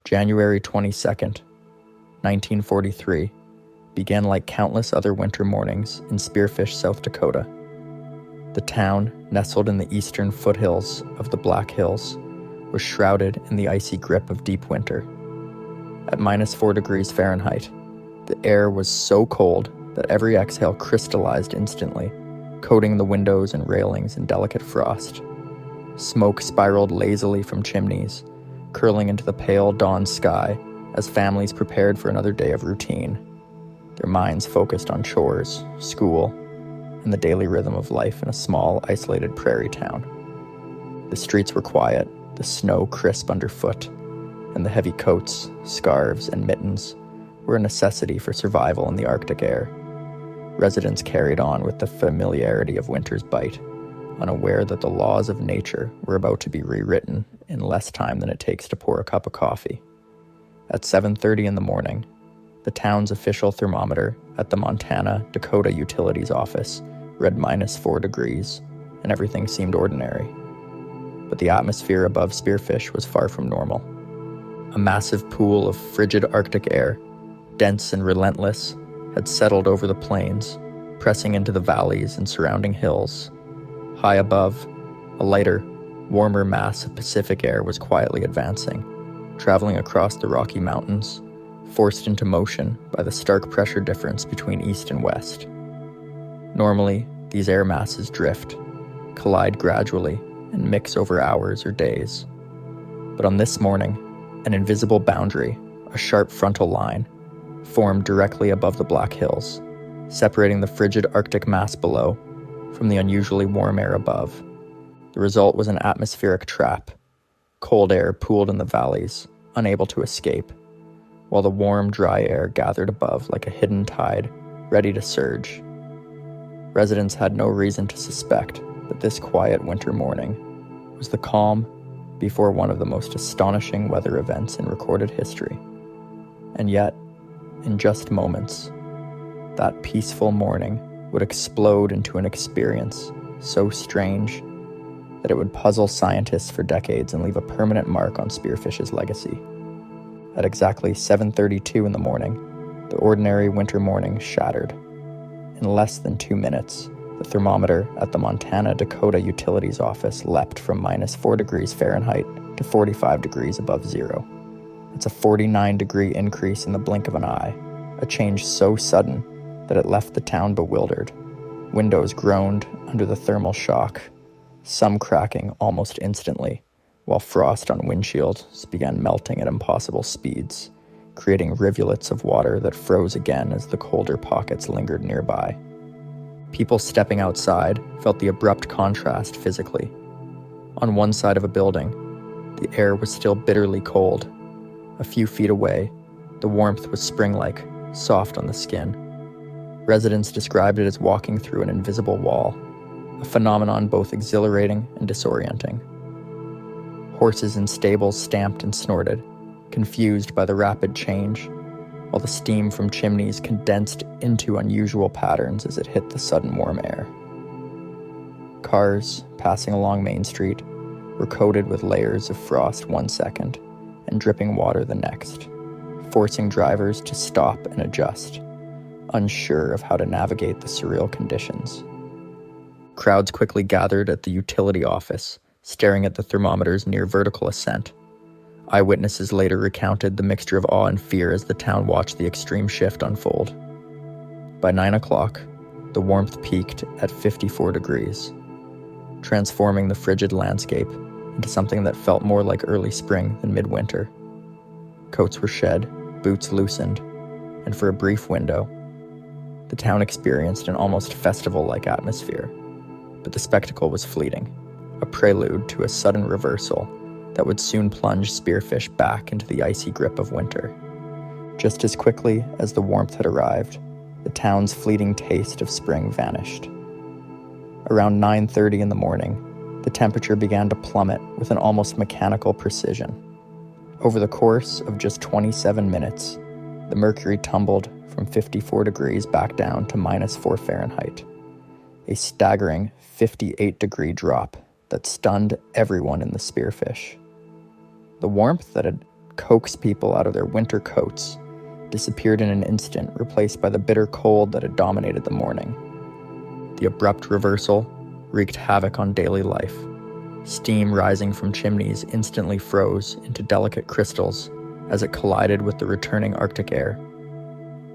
January 22nd, 1943, began like countless other winter mornings in Spearfish, South Dakota. The town, nestled in the eastern foothills of the Black Hills, was shrouded in the icy grip of deep winter. At -4 degrees Fahrenheit, the air was so cold that every exhale crystallized instantly, coating the windows and railings in delicate frost. Smoke spiraled lazily from chimneys, curling into the pale dawn sky as families prepared for another day of routine, their minds focused on chores, school, and the daily rhythm of life in a small, isolated prairie town. The streets were quiet, the snow crisp underfoot, and the heavy coats, scarves, and mittens were a necessity for survival in the Arctic air. Residents carried on with the familiarity of winter's bite, unaware that the laws of nature were about to be rewritten in less time than it takes to pour a cup of coffee. At 7:30 in the morning, the town's official thermometer at the Dakota Utilities office read -4 degrees, and everything seemed ordinary. But the atmosphere above Spearfish was far from normal. A massive pool of frigid Arctic air, dense and relentless, had settled over the plains, pressing into the valleys and surrounding hills. High above, a lighter, warmer mass of Pacific air was quietly advancing, traveling across the Rocky Mountains, forced into motion by the stark pressure difference between east and west. Normally, these air masses drift, collide gradually, and mix over hours or days. But on this morning, an invisible boundary, a sharp frontal line, formed directly above the Black Hills, separating the frigid Arctic mass below from the unusually warm air above. The result was an atmospheric trap. Cold air pooled in the valleys, unable to escape, while the warm, dry air gathered above like a hidden tide, ready to surge. Residents had no reason to suspect that this quiet winter morning was the calm before one of the most astonishing weather events in recorded history. And yet, in just moments, that peaceful morning would explode into an experience so strange that it would puzzle scientists for decades and leave a permanent mark on Spearfish's legacy. At exactly 7:32 in the morning, the ordinary winter morning shattered. In less than 2 minutes, the thermometer at the Dakota Utilities office leapt from -4 degrees Fahrenheit to 45 degrees above zero. It's a 49-degree increase in the blink of an eye, a change so sudden that it left the town bewildered. Windows groaned under the thermal shock, some cracking almost instantly, while frost on windshields began melting at impossible speeds, creating rivulets of water that froze again as the colder pockets lingered nearby. People stepping outside felt the abrupt contrast physically. On one side of a building, the air was still bitterly cold. A few feet away, the warmth was spring-like, soft on the skin. Residents described it as walking through an invisible wall, a phenomenon both exhilarating and disorienting. Horses in stables stamped and snorted, confused by the rapid change, while the steam from chimneys condensed into unusual patterns as it hit the sudden warm air. Cars, passing along Main Street, were coated with layers of frost 1 second and dripping water the next, forcing drivers to stop and adjust, unsure of how to navigate the surreal conditions. Crowds quickly gathered at the utility office, staring at the thermometer's near vertical ascent. Eyewitnesses later recounted the mixture of awe and fear as the town watched the extreme shift unfold. By 9 o'clock, the warmth peaked at 54 degrees, transforming the frigid landscape into something that felt more like early spring than midwinter. Coats were shed, boots loosened, and for a brief window, the town experienced an almost festival-like atmosphere. But the spectacle was fleeting, a prelude to a sudden reversal that would soon plunge Spearfish back into the icy grip of winter. Just as quickly as the warmth had arrived, the town's fleeting taste of spring vanished. Around 9:30 in the morning, the temperature began to plummet with an almost mechanical precision. Over the course of just 27 minutes, the mercury tumbled from 54 degrees back down to -4 Fahrenheit, a staggering 58-degree drop that stunned everyone in the Spearfish. The warmth that had coax people out of their winter coats, disappeared in an instant, replaced by the bitter cold that had dominated the morning. The abrupt reversal wreaked havoc on daily life. Steam rising from chimneys instantly froze into delicate crystals as it collided with the returning Arctic air.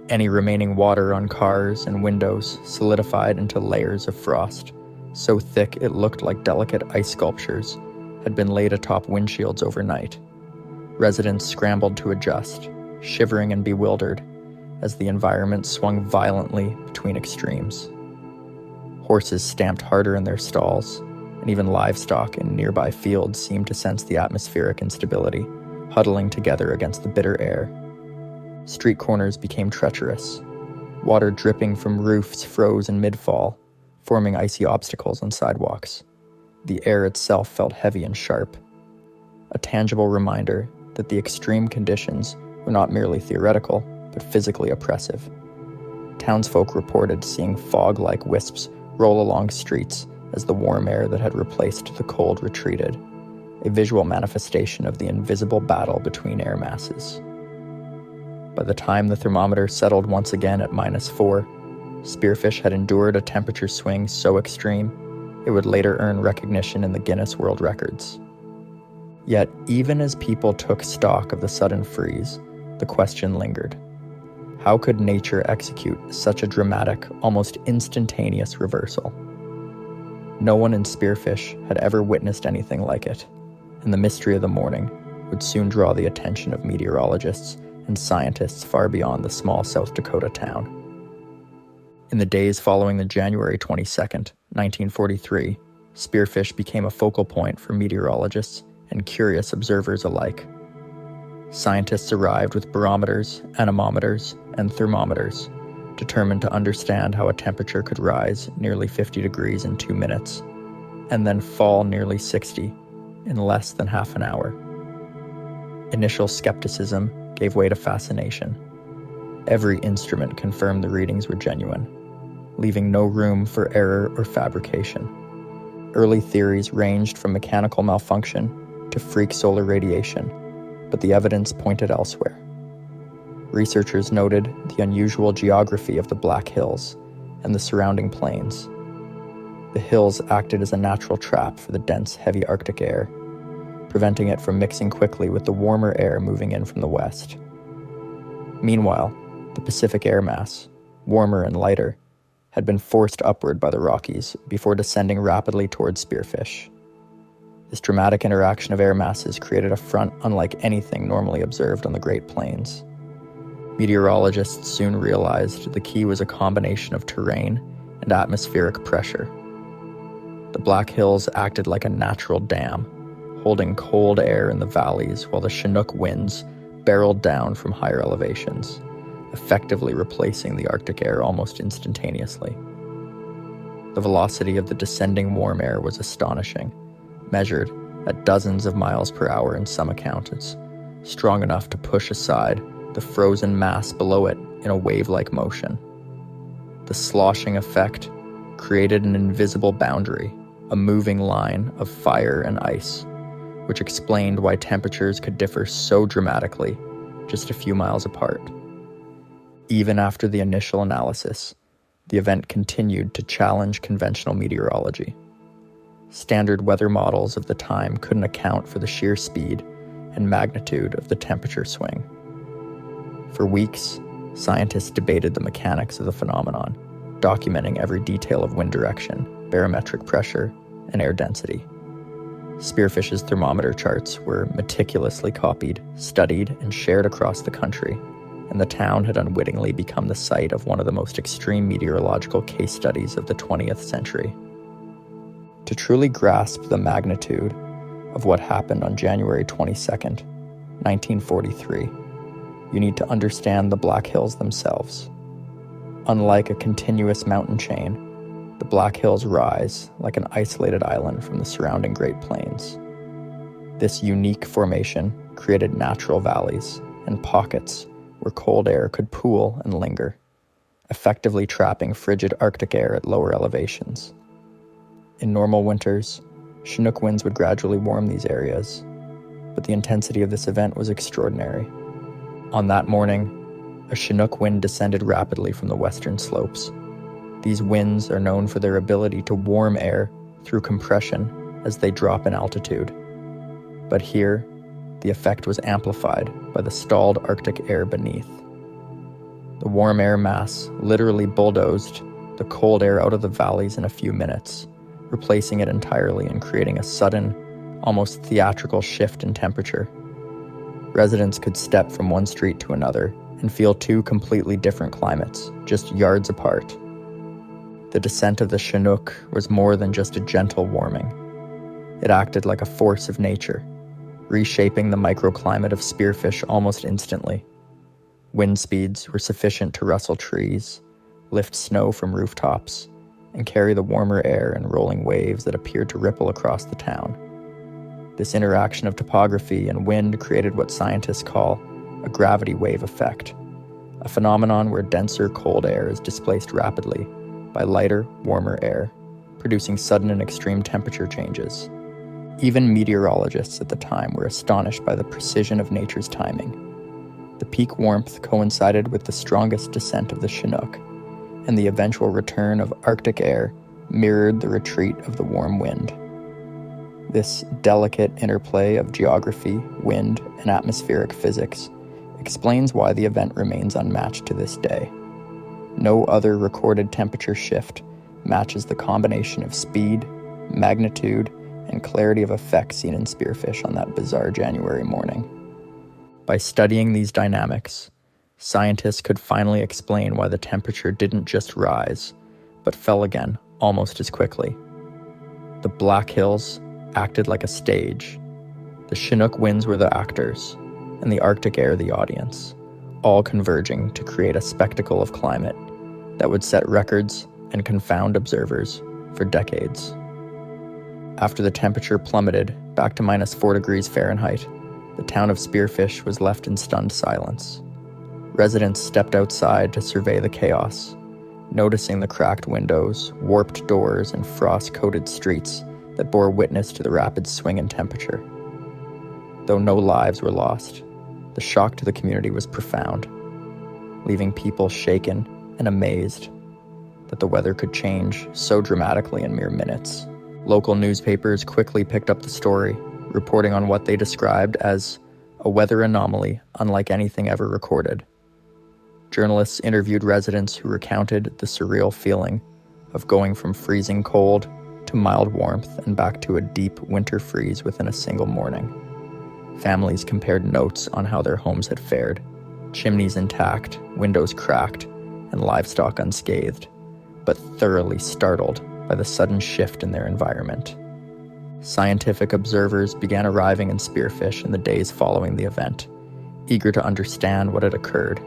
Any remaining water on cars and windows solidified into layers of frost, so thick it looked like delicate ice sculptures had been laid atop windshields overnight. Residents scrambled to adjust, shivering and bewildered, as the environment swung violently between extremes. Horses stamped harder in their stalls, and even livestock in nearby fields seemed to sense the atmospheric instability, huddling together against the bitter air. Street corners became treacherous. Water dripping from roofs froze in mid-fall, forming icy obstacles on sidewalks. The air itself felt heavy and sharp, a tangible reminder that the extreme conditions were not merely theoretical, but physically oppressive. Townsfolk reported seeing fog-like wisps roll along streets as the warm air that had replaced the cold retreated, a visual manifestation of the invisible battle between air masses. By the time the thermometer settled once again at -4, Spearfish had endured a temperature swing so extreme it would later earn recognition in the Guinness World Records. Yet, even as people took stock of the sudden freeze, the question lingered. How could nature execute such a dramatic, almost instantaneous reversal? No one in Spearfish had ever witnessed anything like it, and the mystery of the morning would soon draw the attention of meteorologists and scientists far beyond the small South Dakota town. In the days following the January 22nd, 1943, Spearfish became a focal point for meteorologists and curious observers alike. Scientists arrived with barometers, anemometers, and thermometers, determined to understand how a temperature could rise nearly 50 degrees in 2 minutes, and then fall nearly 60 in less than half an hour. Initial skepticism gave way to fascination. Every instrument confirmed the readings were genuine, leaving no room for error or fabrication. Early theories ranged from mechanical malfunction to freak solar radiation, but the evidence pointed elsewhere. Researchers noted the unusual geography of the Black Hills and the surrounding plains. The hills acted as a natural trap for the dense, heavy Arctic air, preventing it from mixing quickly with the warmer air moving in from the west. Meanwhile, the Pacific air mass, warmer and lighter, had been forced upward by the Rockies before descending rapidly towards Spearfish. This dramatic interaction of air masses created a front unlike anything normally observed on the Great Plains. Meteorologists soon realized the key was a combination of terrain and atmospheric pressure. The Black Hills acted like a natural dam, holding cold air in the valleys while the Chinook winds barreled down from higher elevations, effectively replacing the Arctic air almost instantaneously. The velocity of the descending warm air was astonishing, measured at dozens of miles per hour in some accounts, strong enough to push aside the frozen mass below it in a wave-like motion. The sloshing effect created an invisible boundary, a moving line of fire and ice, which explained why temperatures could differ so dramatically just a few miles apart. Even after the initial analysis, the event continued to challenge conventional meteorology. Standard weather models of the time couldn't account for the sheer speed and magnitude of the temperature swing. For weeks, scientists debated the mechanics of the phenomenon, documenting every detail of wind direction, barometric pressure, and air density. Spearfish's thermometer charts were meticulously copied, studied, and shared across the country, and the town had unwittingly become the site of one of the most extreme meteorological case studies of the 20th century. To truly grasp the magnitude of what happened on January 22nd, 1943, you need to understand the Black Hills themselves. Unlike a continuous mountain chain, the Black Hills rise like an isolated island from the surrounding Great Plains. This unique formation created natural valleys and pockets where cold air could pool and linger, effectively trapping frigid Arctic air at lower elevations. In normal winters, Chinook winds would gradually warm these areas, but the intensity of this event was extraordinary. On that morning, a Chinook wind descended rapidly from the western slopes. These winds are known for their ability to warm air through compression as they drop in altitude. But here, the effect was amplified by the stalled Arctic air beneath. The warm air mass literally bulldozed the cold air out of the valleys in a few minutes, replacing it entirely and creating a sudden, almost theatrical shift in temperature. Residents could step from one street to another and feel two completely different climates, just yards apart. The descent of the Chinook was more than just a gentle warming. It acted like a force of nature, reshaping the microclimate of Spearfish almost instantly. Wind speeds were sufficient to rustle trees, lift snow from rooftops, and carry the warmer air in rolling waves that appeared to ripple across the town. This interaction of topography and wind created what scientists call a gravity wave effect, a phenomenon where denser cold air is displaced rapidly by lighter, warmer air, producing sudden and extreme temperature changes. Even meteorologists at the time were astonished by the precision of nature's timing. The peak warmth coincided with the strongest descent of the Chinook, and the eventual return of Arctic air mirrored the retreat of the warm wind. This delicate interplay of geography, wind, and atmospheric physics explains why the event remains unmatched to this day. No other recorded temperature shift matches the combination of speed, magnitude, and clarity of effect seen in Spearfish on that bizarre January morning. By studying these dynamics, scientists could finally explain why the temperature didn't just rise, but fell again almost as quickly. The Black Hills acted like a stage. The Chinook winds were the actors, and the Arctic air the audience, all converging to create a spectacle of climate that would set records and confound observers for decades. After the temperature plummeted back to -4 degrees Fahrenheit, the town of Spearfish was left in stunned silence. Residents stepped outside to survey the chaos, noticing the cracked windows, warped doors, and frost-coated streets that bore witness to the rapid swing in temperature. Though no lives were lost, the shock to the community was profound, leaving people shaken and amazed that the weather could change so dramatically in mere minutes. Local newspapers quickly picked up the story, reporting on what they described as a weather anomaly unlike anything ever recorded. Journalists interviewed residents who recounted the surreal feeling of going from freezing cold to mild warmth and back to a deep winter freeze within a single morning. Families compared notes on how their homes had fared, chimneys intact, windows cracked, and livestock unscathed, but thoroughly startled by the sudden shift in their environment. Scientific observers began arriving in Spearfish in the days following the event, eager to understand what had occurred.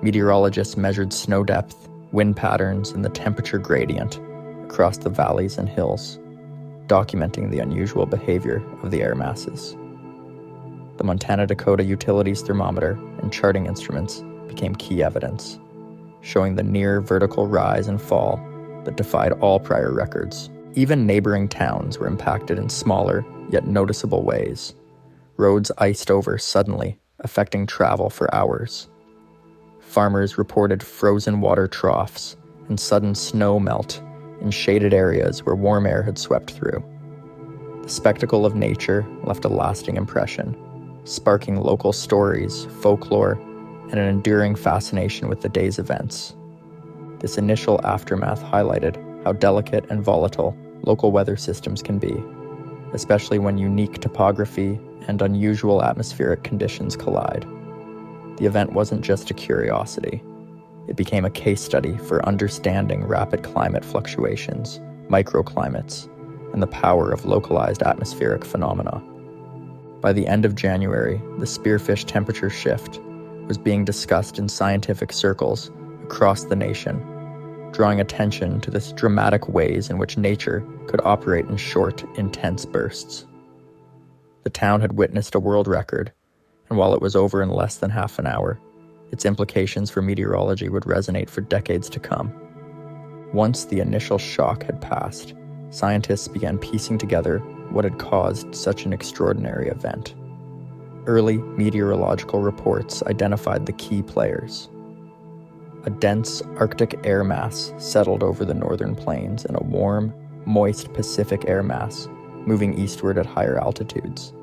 Meteorologists measured snow depth, wind patterns, and the temperature gradient across the valleys and hills, documenting the unusual behavior of the air masses. The Montana-Dakota Utilities thermometer and charting instruments became key evidence, showing the near vertical rise and fall that defied all prior records. Even neighboring towns were impacted in smaller, yet noticeable ways. Roads iced over suddenly, affecting travel for hours. Farmers reported frozen water troughs and sudden snow melt in shaded areas where warm air had swept through. The spectacle of nature left a lasting impression, sparking local stories, folklore, and an enduring fascination with the day's events. This initial aftermath highlighted how delicate and volatile local weather systems can be, especially when unique topography and unusual atmospheric conditions collide. The event wasn't just a curiosity. It became a case study for understanding rapid climate fluctuations, microclimates, and the power of localized atmospheric phenomena. By the end of January, the Spearfish temperature shift was being discussed in scientific circles across the nation, drawing attention to the dramatic ways in which nature could operate in short, intense bursts. The town had witnessed a world record, and while it was over in less than half an hour, its implications for meteorology would resonate for decades to come. Once the initial shock had passed, scientists began piecing together what had caused such an extraordinary event. Early meteorological reports identified the key players. A dense Arctic air mass settled over the northern plains, and a warm, moist Pacific air mass moving eastward at higher altitudes.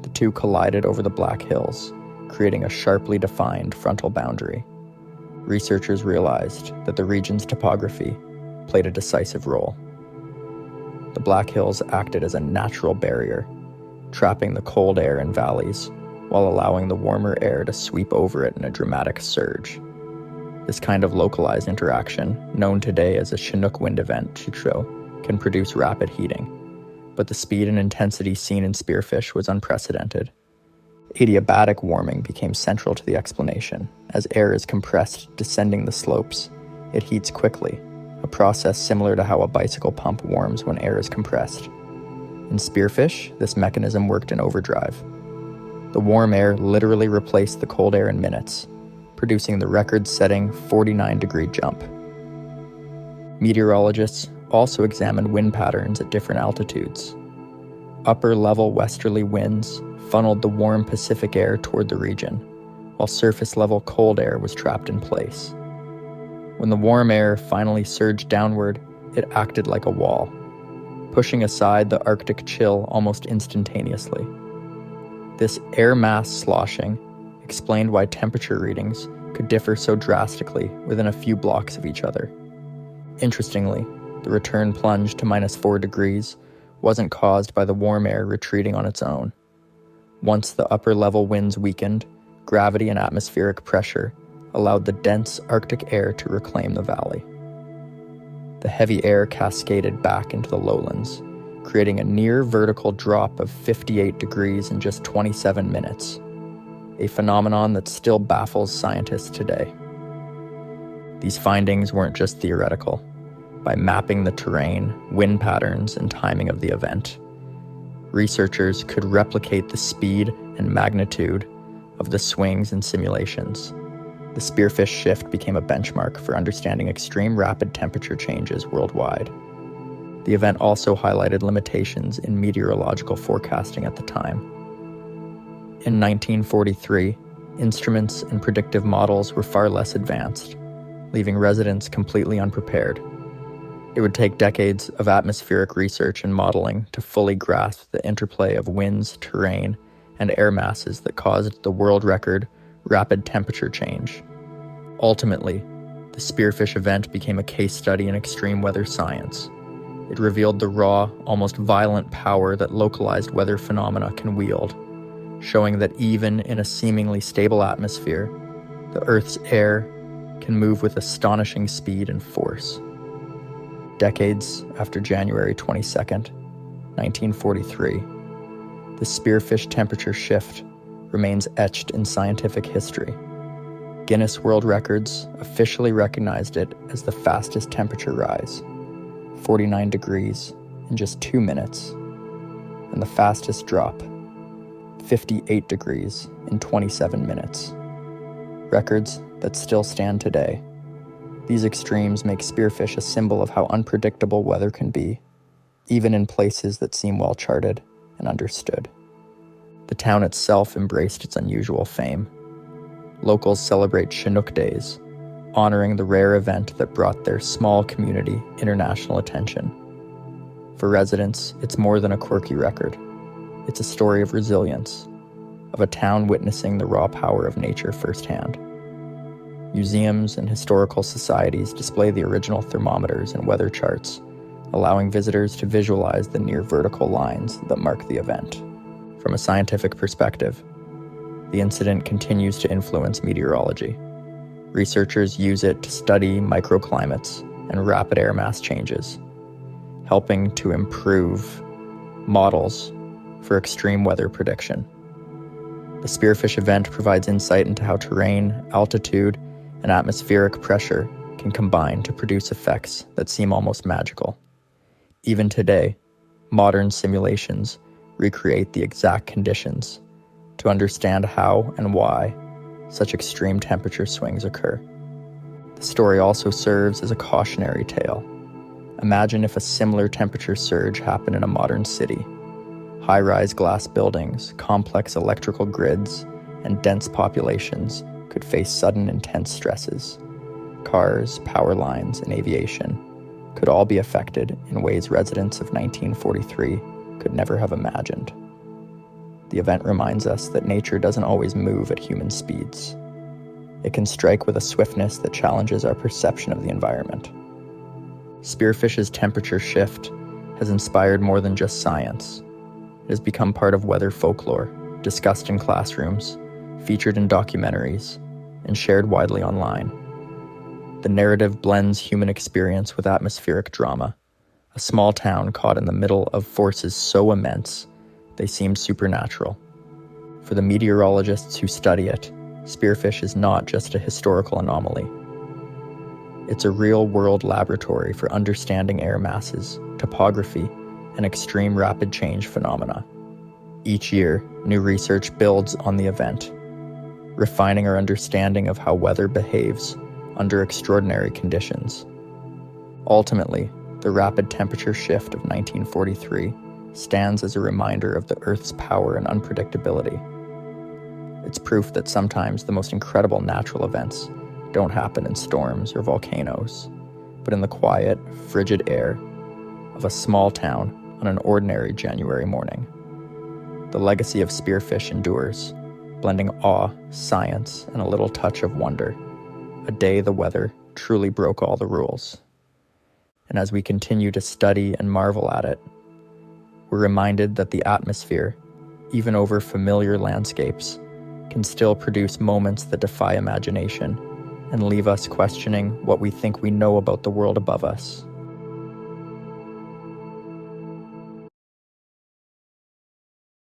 The two collided over the Black Hills, creating a sharply defined frontal boundary. Researchers realized that the region's topography played a decisive role. The Black Hills acted as a natural barrier, trapping the cold air in valleys while allowing the warmer air to sweep over it in a dramatic surge. This kind of localized interaction, known today as a Chinook wind event, can produce rapid heating, but the speed and intensity seen in Spearfish was unprecedented. Adiabatic warming became central to the explanation. As air is compressed descending the slopes, it heats quickly, a process similar to how a bicycle pump warms when air is compressed. In Spearfish, this mechanism worked in overdrive. The warm air literally replaced the cold air in minutes, producing the record-setting 49-degree jump. Meteorologists also examined wind patterns at different altitudes. Upper-level westerly winds funneled the warm Pacific air toward the region, while surface-level cold air was trapped in place. When the warm air finally surged downward, it acted like a wall, pushing aside the Arctic chill almost instantaneously. This air mass sloshing explained why temperature readings could differ so drastically within a few blocks of each other. Interestingly, the return plunge to -4 degrees wasn't caused by the warm air retreating on its own. Once the upper-level winds weakened, gravity and atmospheric pressure allowed the dense Arctic air to reclaim the valley. The heavy air cascaded back into the lowlands, creating a near-vertical drop of 58 degrees in just 27 minutes, a phenomenon that still baffles scientists today. These findings weren't just theoretical. By mapping the terrain, wind patterns, and timing of the event, researchers could replicate the speed and magnitude of the swings in simulations. The Spearfish shift became a benchmark for understanding extreme rapid temperature changes worldwide. The event also highlighted limitations in meteorological forecasting at the time. In 1943, instruments and predictive models were far less advanced, leaving residents completely unprepared. It would take decades of atmospheric research and modeling to fully grasp the interplay of winds, terrain, and air masses that caused the world record rapid temperature change. Ultimately, the Spearfish event became a case study in extreme weather science. It revealed the raw, almost violent power that localized weather phenomena can wield, showing that even in a seemingly stable atmosphere, the Earth's air can move with astonishing speed and force. Decades after January 22nd, 1943, the Spearfish temperature shift remains etched in scientific history. Guinness World Records officially recognized it as the fastest temperature rise, 49 degrees in just 2 minutes, and the fastest drop, 58 degrees in 27 minutes. Records that still stand today. These extremes make Spearfish a symbol of how unpredictable weather can be, even in places that seem well charted and understood. The town itself embraced its unusual fame. Locals celebrate Chinook Days, honoring the rare event that brought their small community international attention. For residents, it's more than a quirky record. It's a story of resilience, of a town witnessing the raw power of nature firsthand. Museums and historical societies display the original thermometers and weather charts, allowing visitors to visualize the near-vertical lines that mark the event. From a scientific perspective, the incident continues to influence meteorology. Researchers use it to study microclimates and rapid air mass changes, helping to improve models for extreme weather prediction. The Spearfish event provides insight into how terrain, altitude, and atmospheric pressure can combine to produce effects that seem almost magical. Even today, modern simulations recreate the exact conditions to understand how and why such extreme temperature swings occur. The story also serves as a cautionary tale. Imagine if a similar temperature surge happened in a modern city. High-rise glass buildings, complex electrical grids, and dense populations could face sudden intense stresses. Cars, power lines, and aviation could all be affected in ways residents of 1943 could never have imagined. The event reminds us that nature doesn't always move at human speeds. It can strike with a swiftness that challenges our perception of the environment. Spearfish's temperature shift has inspired more than just science. It has become part of weather folklore, discussed in classrooms, featured in documentaries, and shared widely online. The narrative blends human experience with atmospheric drama, a small town caught in the middle of forces so immense they seem supernatural. For the meteorologists who study it, Spearfish is not just a historical anomaly. It's a real-world laboratory for understanding air masses, topography, and extreme rapid change phenomena. Each year, new research builds on the event, refining our understanding of how weather behaves under extraordinary conditions. Ultimately, the rapid temperature shift of 1943 stands as a reminder of the Earth's power and unpredictability. It's proof that sometimes the most incredible natural events don't happen in storms or volcanoes, but in the quiet, frigid air of a small town on an ordinary January morning. The legacy of Spearfish endures, blending awe, science, and a little touch of wonder. A day the weather truly broke all the rules. And as we continue to study and marvel at it, we're reminded that the atmosphere, even over familiar landscapes, can still produce moments that defy imagination and leave us questioning what we think we know about the world above us.